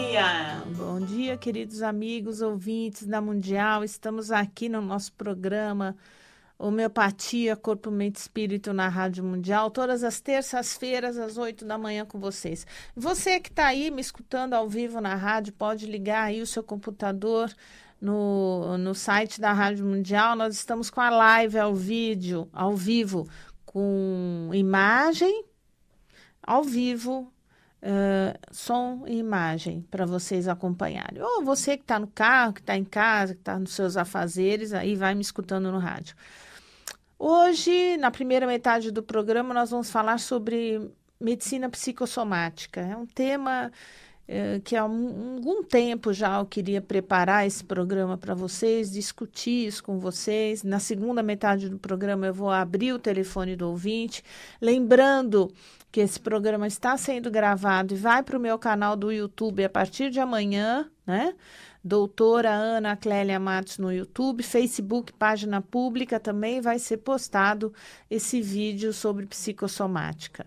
dia! Bom dia, queridos amigos, ouvintes da Mundial. Estamos aqui no nosso programa Homeopatia, Corpo, Mente e Espírito na Rádio Mundial, todas as terças-feiras, às 8 da manhã com vocês. Você que está aí me escutando ao vivo na rádio, pode ligar aí o seu computador no site da Rádio Mundial. Nós estamos com a live ao vivo, com imagem, ao vivo, som e imagem para vocês acompanharem. Ou você que está no carro, que está em casa, que está nos seus afazeres, aí vai me escutando no rádio. Hoje, na primeira metade do programa, nós vamos falar sobre medicina psicossomática. É um tema que há algum tempo já eu queria preparar esse programa para vocês, discutir isso com vocês. Na segunda metade do programa eu vou abrir o telefone do ouvinte, lembrando que esse programa está sendo gravado e vai para o meu canal do YouTube a partir de amanhã, né? Doutora Ana Clélia Matos no YouTube, Facebook, página pública, também vai ser postado esse vídeo sobre psicossomática.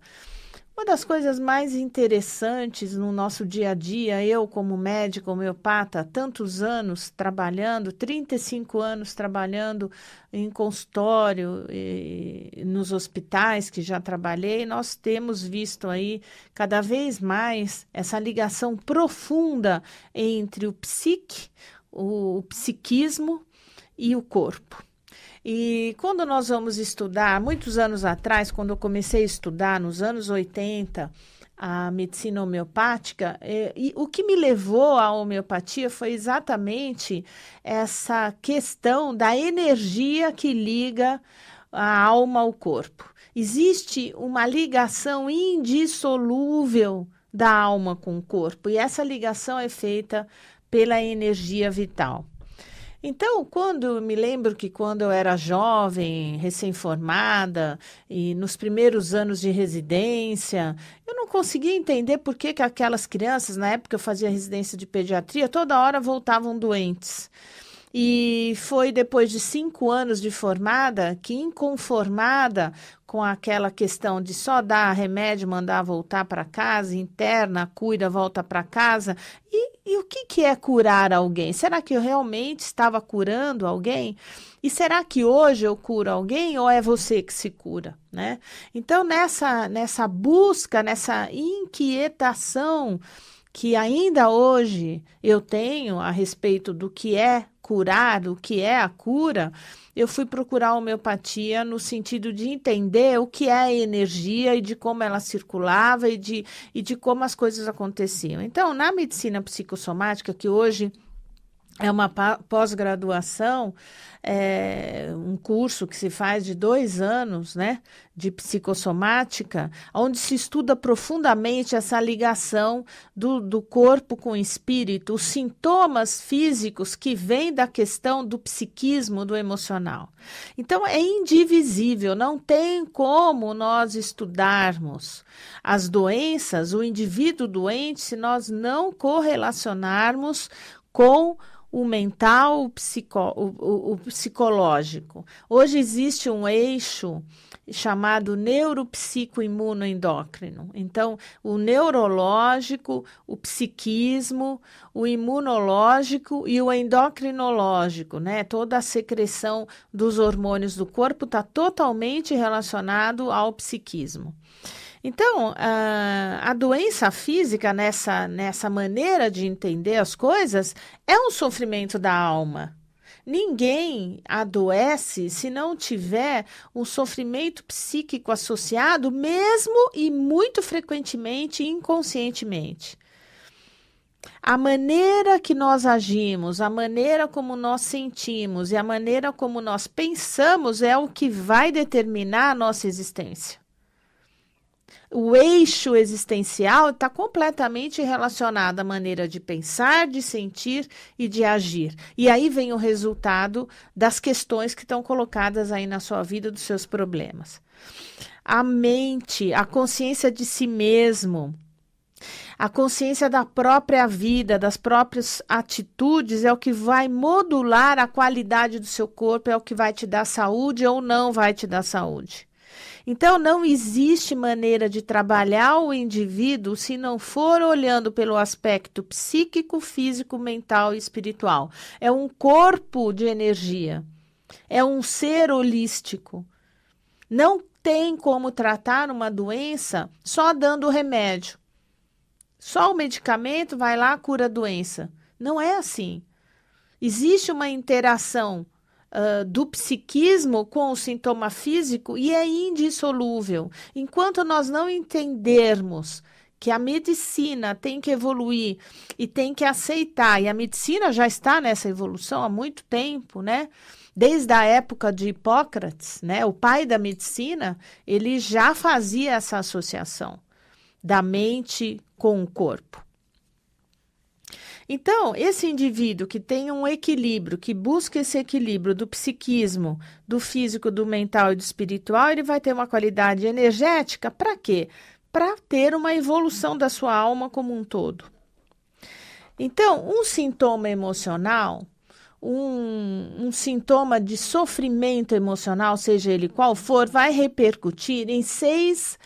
Uma das coisas mais interessantes no nosso dia a dia, eu como médico homeopata, tantos anos trabalhando, 35 anos trabalhando em consultório e nos hospitais que já trabalhei, nós temos visto aí cada vez mais essa ligação profunda entre o o psiquismo e o corpo. E quando nós vamos estudar, muitos anos atrás, quando eu comecei a estudar, nos anos 80, a medicina homeopática, o que me levou à homeopatia foi exatamente essa questão da energia que liga a alma ao corpo. Existe uma ligação indissolúvel da alma com o corpo, e essa ligação é feita pela energia vital. Então, me lembro que quando eu era jovem, recém-formada, e nos primeiros anos de residência, eu não conseguia entender por que aquelas crianças, na época eu fazia residência de pediatria, toda hora voltavam doentes. E foi depois de 5 anos de formada que, inconformada com aquela questão de só dar remédio, mandar voltar para casa, interna, cuida, volta para casa. E o que é curar alguém? Será que eu realmente estava curando alguém? E será que hoje eu curo alguém ou é você que se cura, né? Então, nessa busca, nessa inquietação que ainda hoje eu tenho a respeito do que é curar, o que é a cura, eu fui procurar a homeopatia no sentido de entender o que é a energia e de como ela circulava e de como as coisas aconteciam. Então, na medicina psicossomática, que hoje é uma pós-graduação, um curso que se faz de 2 anos, né, de psicossomática, onde se estuda profundamente essa ligação do corpo com o espírito, os sintomas físicos que vêm da questão do psiquismo, do emocional. Então, é indivisível, não tem como nós estudarmos as doenças, o indivíduo doente, se nós não correlacionarmos com o mental, o psicológico. Hoje existe um eixo chamado neuropsicoimunoendócrino. Então, o neurológico, o psiquismo, o imunológico e o endocrinológico, né? Toda a secreção dos hormônios do corpo está totalmente relacionado ao psiquismo. Então, a doença física, nessa maneira de entender as coisas, é um sofrimento da alma. Ninguém adoece se não tiver um sofrimento psíquico associado, mesmo e muito frequentemente inconscientemente. A maneira que nós agimos, a maneira como nós sentimos e a maneira como nós pensamos é o que vai determinar a nossa existência. O eixo existencial está completamente relacionado à maneira de pensar, de sentir e de agir. E aí vem o resultado das questões que estão colocadas aí na sua vida, dos seus problemas. A mente, a consciência de si mesmo, a consciência da própria vida, das próprias atitudes, é o que vai modular a qualidade do seu corpo, é o que vai te dar saúde ou não vai te dar saúde. Então, não existe maneira de trabalhar o indivíduo se não for olhando pelo aspecto psíquico, físico, mental e espiritual. É um corpo de energia, é um ser holístico. Não tem como tratar uma doença só dando remédio. Só o medicamento vai lá, cura a doença. Não é assim. Existe uma interação do psiquismo com o sintoma físico e é indissolúvel. Enquanto nós não entendermos que a medicina tem que evoluir e tem que aceitar, e a medicina já está nessa evolução há muito tempo, né? Desde a época de Hipócrates, né? O pai da medicina, ele já fazia essa associação da mente com o corpo. Então, esse indivíduo que tem um equilíbrio, que busca esse equilíbrio do psiquismo, do físico, do mental e do espiritual, ele vai ter uma qualidade energética para quê? Para ter uma evolução da sua alma como um todo. Então, um sintoma emocional, um sintoma de sofrimento emocional, seja ele qual for, vai repercutir em 6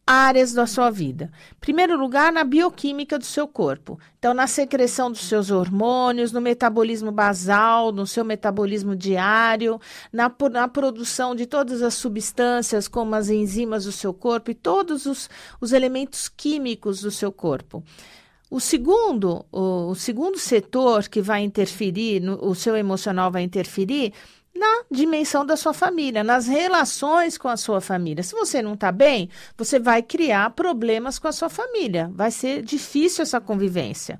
áreas da sua vida. Em primeiro lugar, na bioquímica do seu corpo. Então, na secreção dos seus hormônios, no metabolismo basal, no seu metabolismo diário, na produção de todas as substâncias, como as enzimas do seu corpo e todos os elementos químicos do seu corpo. O segundo setor que vai interferir, o seu emocional vai interferir, na dimensão da sua família, nas relações com a sua família. Se você não está bem, você vai criar problemas com a sua família. Vai ser difícil essa convivência.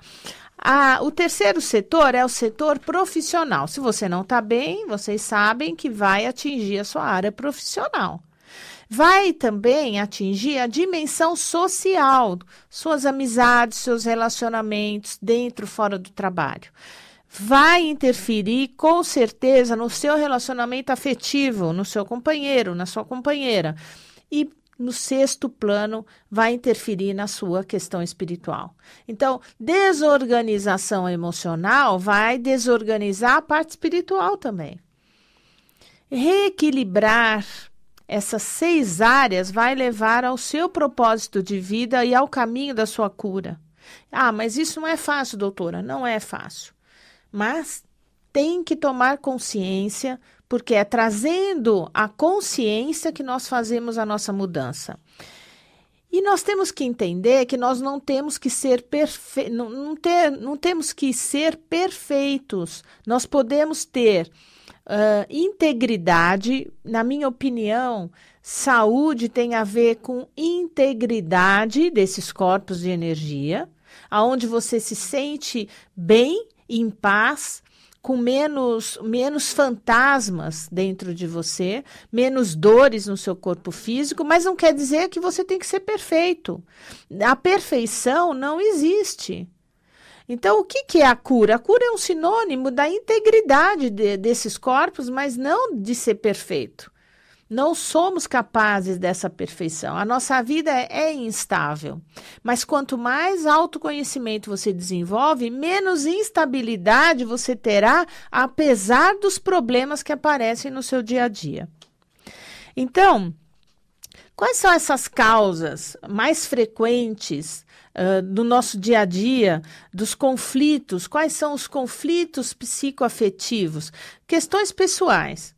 O terceiro setor é o setor profissional. Se você não está bem, vocês sabem que vai atingir a sua área profissional. Vai também atingir a dimensão social, suas amizades, seus relacionamentos dentro e fora do trabalho. Vai interferir, com certeza, no seu relacionamento afetivo, no seu companheiro, na sua companheira. E, no sexto plano, vai interferir na sua questão espiritual. Então, desorganização emocional vai desorganizar a parte espiritual também. Reequilibrar essas 6 áreas vai levar ao seu propósito de vida e ao caminho da sua cura. Ah, mas isso não é fácil, doutora. Não é fácil. Mas tem que tomar consciência, porque é trazendo a consciência que nós fazemos a nossa mudança. E nós temos que entender que nós não temos que ser não temos que ser perfeitos. Nós podemos ter integridade. Na minha opinião, saúde tem a ver com integridade desses corpos de energia, aonde você se sente bem, em paz, com menos fantasmas dentro de você, menos dores no seu corpo físico, mas não quer dizer que você tem que ser perfeito. A perfeição não existe. Então, o que é a cura? A cura é um sinônimo da integridade desses corpos, mas não de ser perfeito. Não somos capazes dessa perfeição. A nossa vida é instável. Mas quanto mais autoconhecimento você desenvolve, menos instabilidade você terá, apesar dos problemas que aparecem no seu dia a dia. Então, quais são essas causas mais frequentes do nosso dia a dia, dos conflitos? Quais são os conflitos psicoafetivos? Questões pessoais.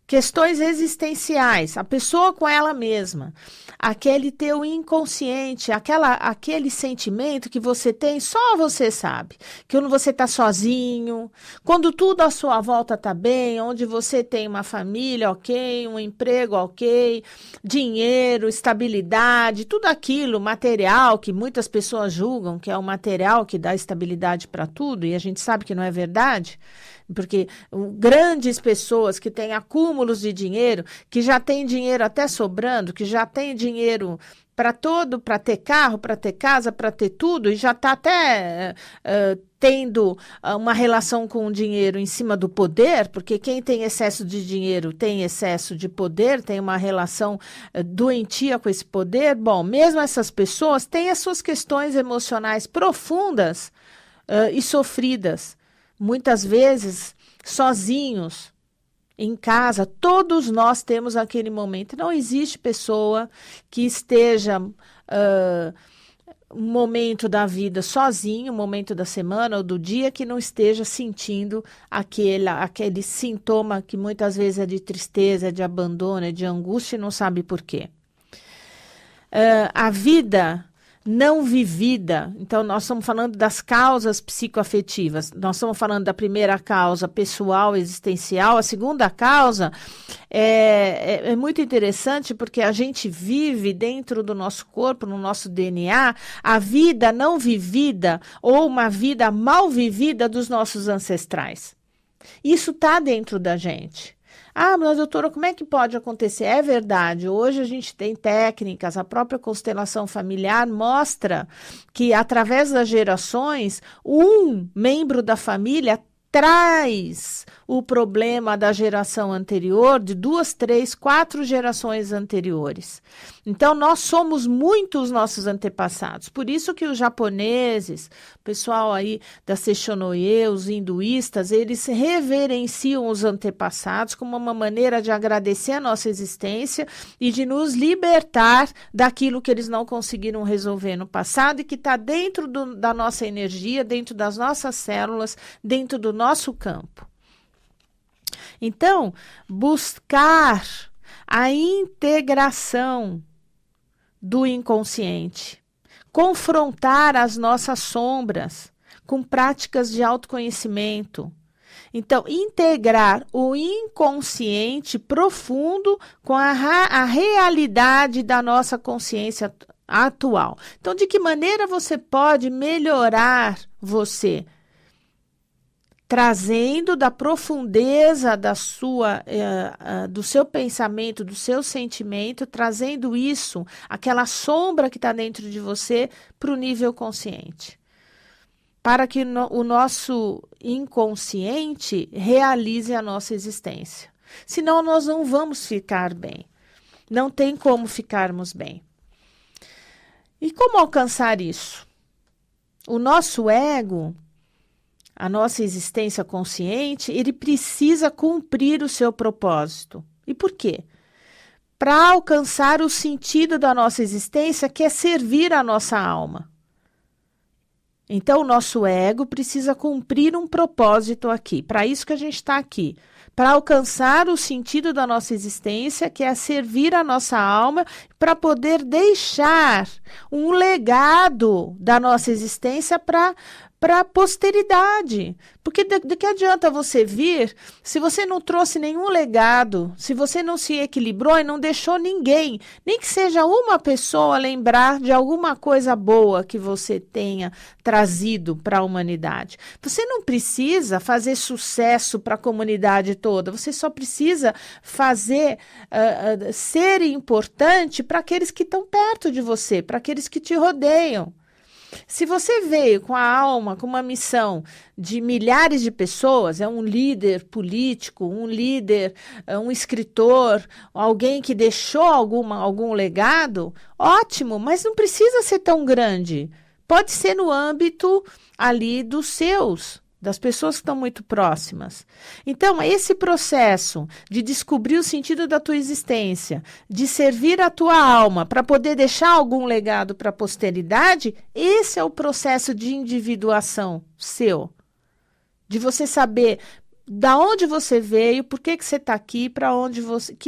Questões existenciais, a pessoa com ela mesma, aquele teu inconsciente, aquele sentimento que você tem, só você sabe, que quando você está sozinho, quando tudo à sua volta está bem, onde você tem uma família ok, um emprego ok, dinheiro, estabilidade, tudo aquilo, material que muitas pessoas julgam que é o material que dá estabilidade para tudo, e a gente sabe que não é verdade. Porque grandes pessoas que têm acúmulos de dinheiro, que já têm dinheiro até sobrando, que já têm dinheiro para ter carro, para ter casa, para ter tudo, e já está até tendo uma relação com o dinheiro em cima do poder, porque quem tem excesso de dinheiro tem excesso de poder, tem uma relação doentia com esse poder. Bom, mesmo essas pessoas têm as suas questões emocionais profundas e sofridas. Muitas vezes sozinhos, em casa, todos nós temos aquele momento. Não existe pessoa que esteja um momento da vida sozinho, um momento da semana ou do dia que não esteja sentindo aquele sintoma que muitas vezes é de tristeza, é de abandono, é de angústia e não sabe por quê. A vida não vivida, então nós estamos falando das causas psicoafetivas, nós estamos falando da primeira causa pessoal, existencial, a segunda causa é muito interessante porque a gente vive dentro do nosso corpo, no nosso DNA, a vida não vivida ou uma vida mal vivida dos nossos ancestrais. Isso está dentro da gente. Ah, mas doutora, como é que pode acontecer? É verdade, hoje a gente tem técnicas, a própria constelação familiar mostra que através das gerações, um membro da família traz o problema da geração anterior, de 2, 3, 4 gerações anteriores. Então, nós somos muitos nossos antepassados. Por isso que os japoneses, o pessoal aí da Seishonoye, os hinduístas, eles reverenciam os antepassados como uma maneira de agradecer a nossa existência e de nos libertar daquilo que eles não conseguiram resolver no passado e que está dentro da nossa energia, dentro das nossas células, dentro do nosso campo. Então, buscar a integração do inconsciente, confrontar as nossas sombras com práticas de autoconhecimento. Então, integrar o inconsciente profundo com a realidade da nossa consciência atual. Então, de que maneira você pode melhorar você? Trazendo da profundeza do seu pensamento, do seu sentimento, trazendo isso, aquela sombra que está dentro de você, para o nível consciente. Para que o nosso inconsciente realize a nossa existência. Senão nós não vamos ficar bem. Não tem como ficarmos bem. E como alcançar isso? O nosso ego, a nossa existência consciente, ele precisa cumprir o seu propósito. E por quê? Para alcançar o sentido da nossa existência, que é servir a nossa alma. Então, o nosso ego precisa cumprir um propósito aqui. Para isso que a gente está aqui. Para alcançar o sentido da nossa existência, que é servir a nossa alma, para poder deixar um legado da nossa existência para a posteridade. Porque de que adianta você vir se você não trouxe nenhum legado, se você não se equilibrou e não deixou ninguém, nem que seja uma pessoa lembrar de alguma coisa boa que você tenha trazido para a humanidade. Você não precisa fazer sucesso para a comunidade toda, você só precisa ser importante para aqueles que estão perto de você, para aqueles que te rodeiam. Se você veio com a alma, com uma missão de milhares de pessoas, é um líder político, um líder, um escritor, alguém que deixou algum legado, ótimo, mas não precisa ser tão grande. Pode ser no âmbito ali das pessoas que estão muito próximas. Então, esse processo de descobrir o sentido da tua existência, de servir a tua alma para poder deixar algum legado para a posteridade, esse é o processo de individuação seu. De você saber da onde você veio, por que você está aqui,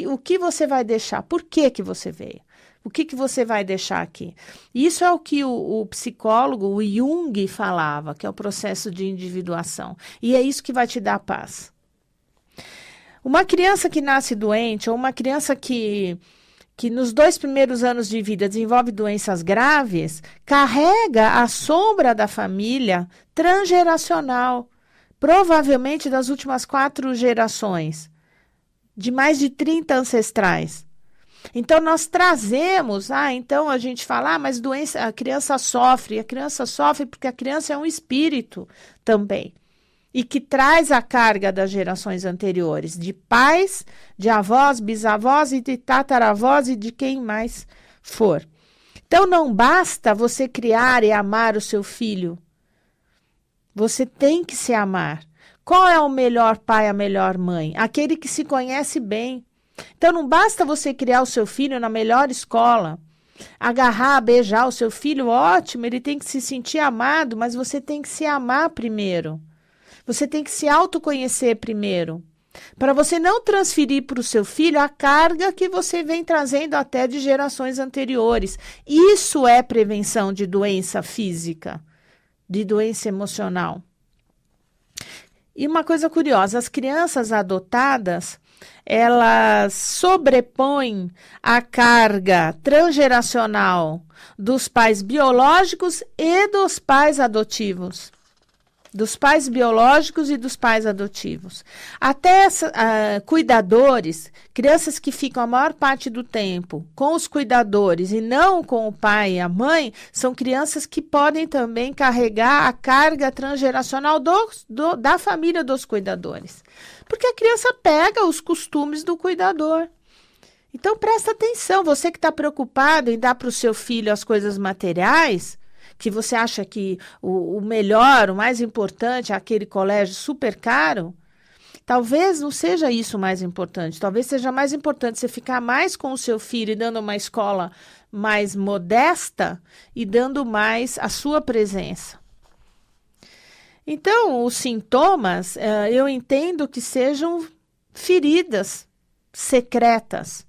o que você vai deixar, por que você veio. O que você vai deixar aqui? Isso é o que o psicólogo, o Jung, falava, que é o processo de individuação. E é isso que vai te dar paz. Uma criança que nasce doente, ou uma criança que nos 2 primeiros anos de vida desenvolve doenças graves, carrega a sombra da família transgeracional, provavelmente das últimas 4 gerações, de mais de 30 ancestrais. Então, nós trazemos, então a gente fala, mas a criança sofre porque a criança é um espírito também, e que traz a carga das gerações anteriores, de pais, de avós, bisavós e de tataravós e de quem mais for. Então, não basta você criar e amar o seu filho, você tem que se amar. Qual é o melhor pai, a melhor mãe? Aquele que se conhece bem. Então, não basta você criar o seu filho na melhor escola, agarrar, beijar o seu filho, ótimo, ele tem que se sentir amado, mas você tem que se amar primeiro. Você tem que se autoconhecer primeiro, para você não transferir para o seu filho a carga que você vem trazendo até de gerações anteriores. Isso é prevenção de doença física, de doença emocional. E uma coisa curiosa, as crianças adotadas, elas sobrepõem a carga transgeracional dos pais biológicos e dos pais adotivos. Dos pais biológicos e dos pais adotivos. Até cuidadores, crianças que ficam a maior parte do tempo com os cuidadores e não com o pai e a mãe, são crianças que podem também carregar a carga transgeracional da família dos cuidadores. Porque a criança pega os costumes do cuidador. Então, presta atenção, você que está preocupado em dar para o seu filho as coisas materiais, que você acha que o melhor, o mais importante é aquele colégio super caro, talvez não seja isso o mais importante. Talvez seja mais importante você ficar mais com o seu filho e dando uma escola mais modesta e dando mais a sua presença. Então, os sintomas, eu entendo que sejam feridas secretas,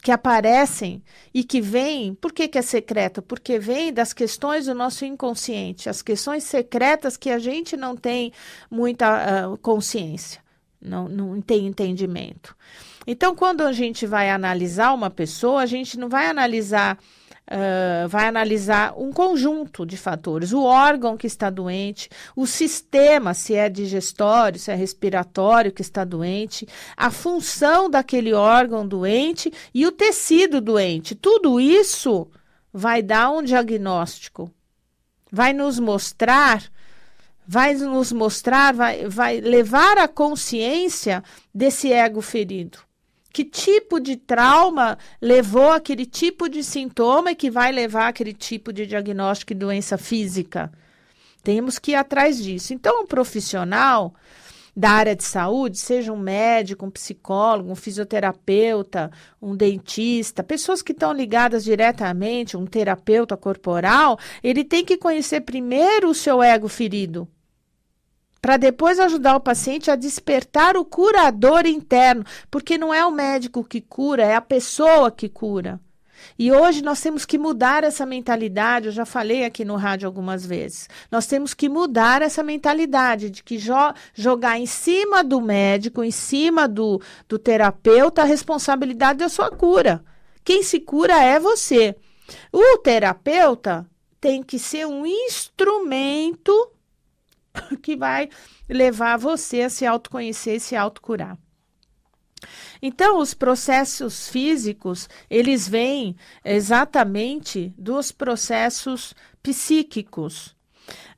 que aparecem e que vêm. Por que é secreto? Porque vem das questões do nosso inconsciente, as questões secretas que a gente não tem muita consciência, não tem entendimento. Então, quando a gente vai analisar uma pessoa, a gente não vai analisar, vai analisar um conjunto de fatores, o órgão que está doente, o sistema, se é digestório, se é respiratório que está doente, a função daquele órgão doente e o tecido doente. Tudo isso vai dar um diagnóstico, vai levar a consciência desse ego ferido. Que tipo de trauma levou aquele tipo de sintoma e que vai levar aquele tipo de diagnóstico de doença física? Temos que ir atrás disso. Então, um profissional da área de saúde, seja um médico, um psicólogo, um fisioterapeuta, um dentista, pessoas que estão ligadas diretamente, um terapeuta corporal, ele tem que conhecer primeiro o seu ego ferido, para depois ajudar o paciente a despertar o curador interno, porque não é o médico que cura, é a pessoa que cura. E hoje nós temos que mudar essa mentalidade, eu já falei aqui no rádio algumas vezes, nós temos que mudar essa mentalidade de que jogar em cima do médico, em cima do terapeuta, a responsabilidade da sua cura. Quem se cura é você. O terapeuta tem que ser um instrumento que vai levar você a se autoconhecer e se autocurar. Então, os processos físicos, eles vêm exatamente dos processos psíquicos.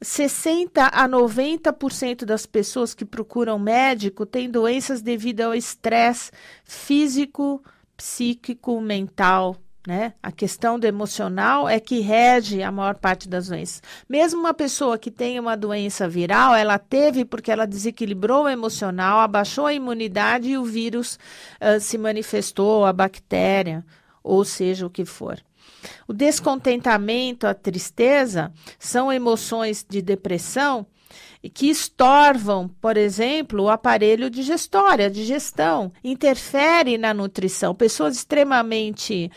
60% a 90% das pessoas que procuram médico têm doenças devido ao estresse físico, psíquico, mental, né? A questão do emocional é que rege a maior parte das doenças. Mesmo uma pessoa que tem uma doença viral, ela teve porque ela desequilibrou o emocional, abaixou a imunidade e o vírus se manifestou, a bactéria, ou seja, o que for. O descontentamento, a tristeza, são emoções de depressão que estorvam, por exemplo, o aparelho digestório, a digestão, interfere na nutrição. Pessoas extremamente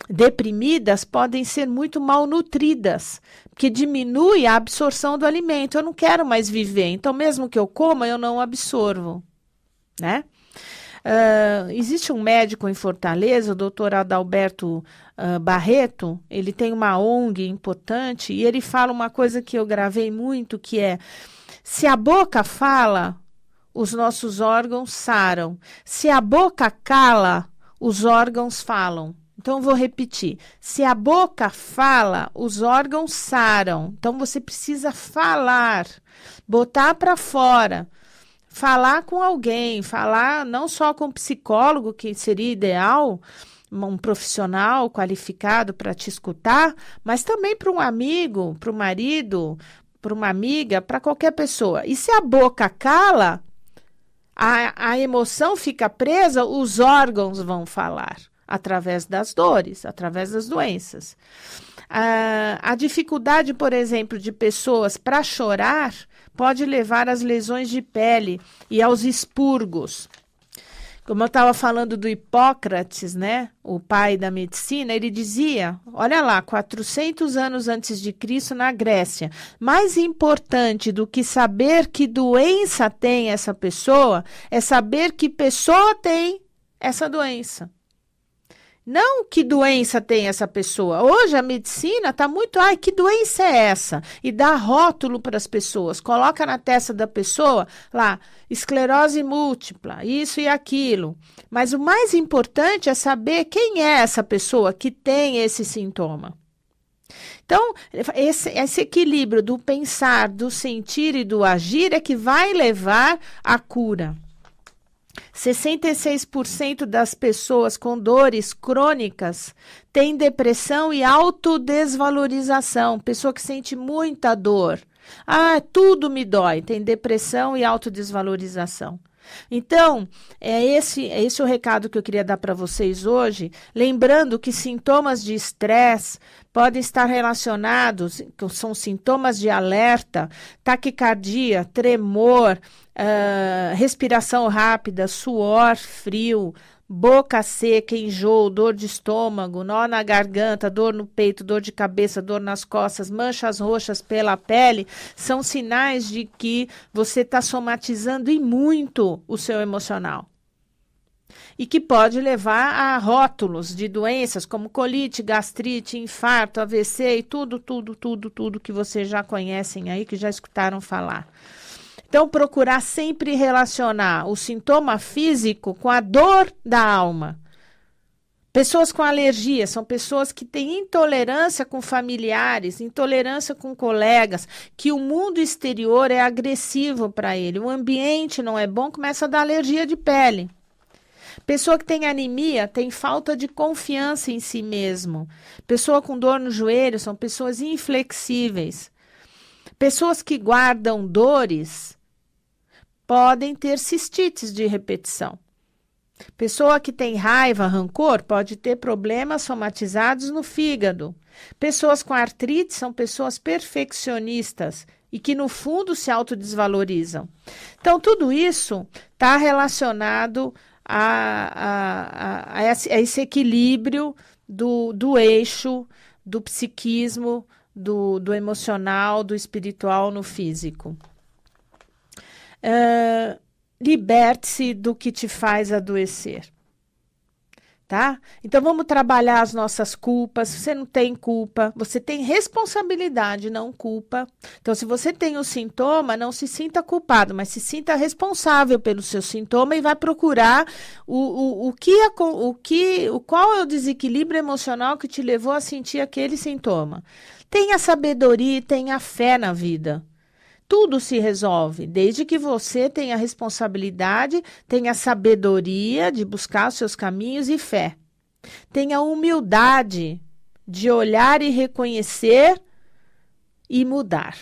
deprimidas podem ser muito malnutridas, porque diminui a absorção do alimento. Eu não quero mais viver, então mesmo que eu coma, eu não absorvo, né? Existe um médico em Fortaleza, o doutor Adalberto Barreto, ele tem uma ONG importante e ele fala uma coisa que eu gravei muito, que é: se a boca fala, os nossos órgãos saram. Se a boca cala, os órgãos falam. Então, vou repetir. Se a boca fala, os órgãos saram. Então, você precisa falar, botar para fora. Falar com alguém, falar não só com um psicólogo, que seria ideal, um profissional qualificado para te escutar, mas também para um amigo, para o marido, para uma amiga, para qualquer pessoa. E se a boca cala, a emoção fica presa, os órgãos vão falar através das dores, através das doenças. A dificuldade, por exemplo, de pessoas para chorar pode levar às lesões de pele e aos expurgos. Como eu estava falando do Hipócrates, né, o pai da medicina, ele dizia, olha lá, 400 anos antes de Cristo na Grécia, mais importante do que saber que doença tem essa pessoa, é saber que pessoa tem essa doença. Não que doença tem essa pessoa. Hoje a medicina está muito, que doença é essa? E dá rótulo para as pessoas. Coloca na testa da pessoa lá, esclerose múltipla, isso e aquilo. Mas o mais importante é saber quem é essa pessoa que tem esse sintoma. Então, esse equilíbrio do pensar, do sentir e do agir é que vai levar à cura. 66% das pessoas com dores crônicas têm depressão e autodesvalorização. Pessoa que sente muita dor. Tudo me dói. Tem depressão e autodesvalorização. Então, é esse o recado que eu queria dar para vocês hoje. Lembrando que sintomas de estresse podem estar relacionados, são sintomas de alerta, taquicardia, tremor, respiração rápida, suor frio, boca seca, enjoo, dor de estômago, nó na garganta, dor no peito, dor de cabeça, dor nas costas, manchas roxas pela pele, são sinais de que você está somatizando e muito o seu emocional. E que pode levar a rótulos de doenças como colite, gastrite, infarto, AVC e tudo que vocês já conhecem aí, que já escutaram falar. Então, procurar sempre relacionar o sintoma físico com a dor da alma. Pessoas com alergia são pessoas que têm intolerância com familiares, intolerância com colegas, que o mundo exterior é agressivo para ele. O ambiente não é bom, começa a dar alergia de pele. Pessoa que tem anemia tem falta de confiança em si mesmo. Pessoa com dor no joelho são pessoas inflexíveis. Pessoas que guardam dores podem ter cistites de repetição. Pessoa que tem raiva, rancor, pode ter problemas somatizados no fígado. Pessoas com artrite são pessoas perfeccionistas e que, no fundo, se autodesvalorizam. Então, tudo isso está relacionado a esse equilíbrio do eixo, do psiquismo, do emocional, do espiritual no físico. Liberte-se do que te faz adoecer, tá? Então, vamos trabalhar as nossas culpas. Você não tem culpa, você tem responsabilidade, não culpa. Então, se você tem o sintoma, não se sinta culpado, mas se sinta responsável pelo seu sintoma e vai procurar qual é o desequilíbrio emocional que te levou a sentir aquele sintoma. Tenha sabedoria e tenha fé na vida. Tudo se resolve, desde que você tenha responsabilidade, tenha sabedoria de buscar os seus caminhos e fé. Tenha humildade de olhar e reconhecer e mudar.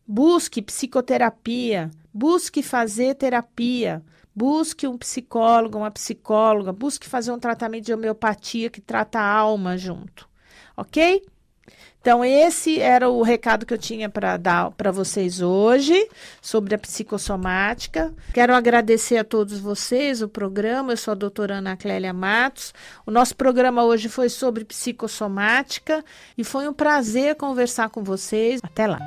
Busque psicoterapia, busque fazer terapia, busque um psicólogo, uma psicóloga, busque fazer um tratamento de homeopatia que trata a alma junto, ok? Então, esse era o recado que eu tinha para dar para vocês hoje sobre a psicossomática. Quero agradecer a todos vocês o programa. Eu sou a doutora Ana Clélia Matos. O nosso programa hoje foi sobre psicossomática e foi um prazer conversar com vocês. Até lá!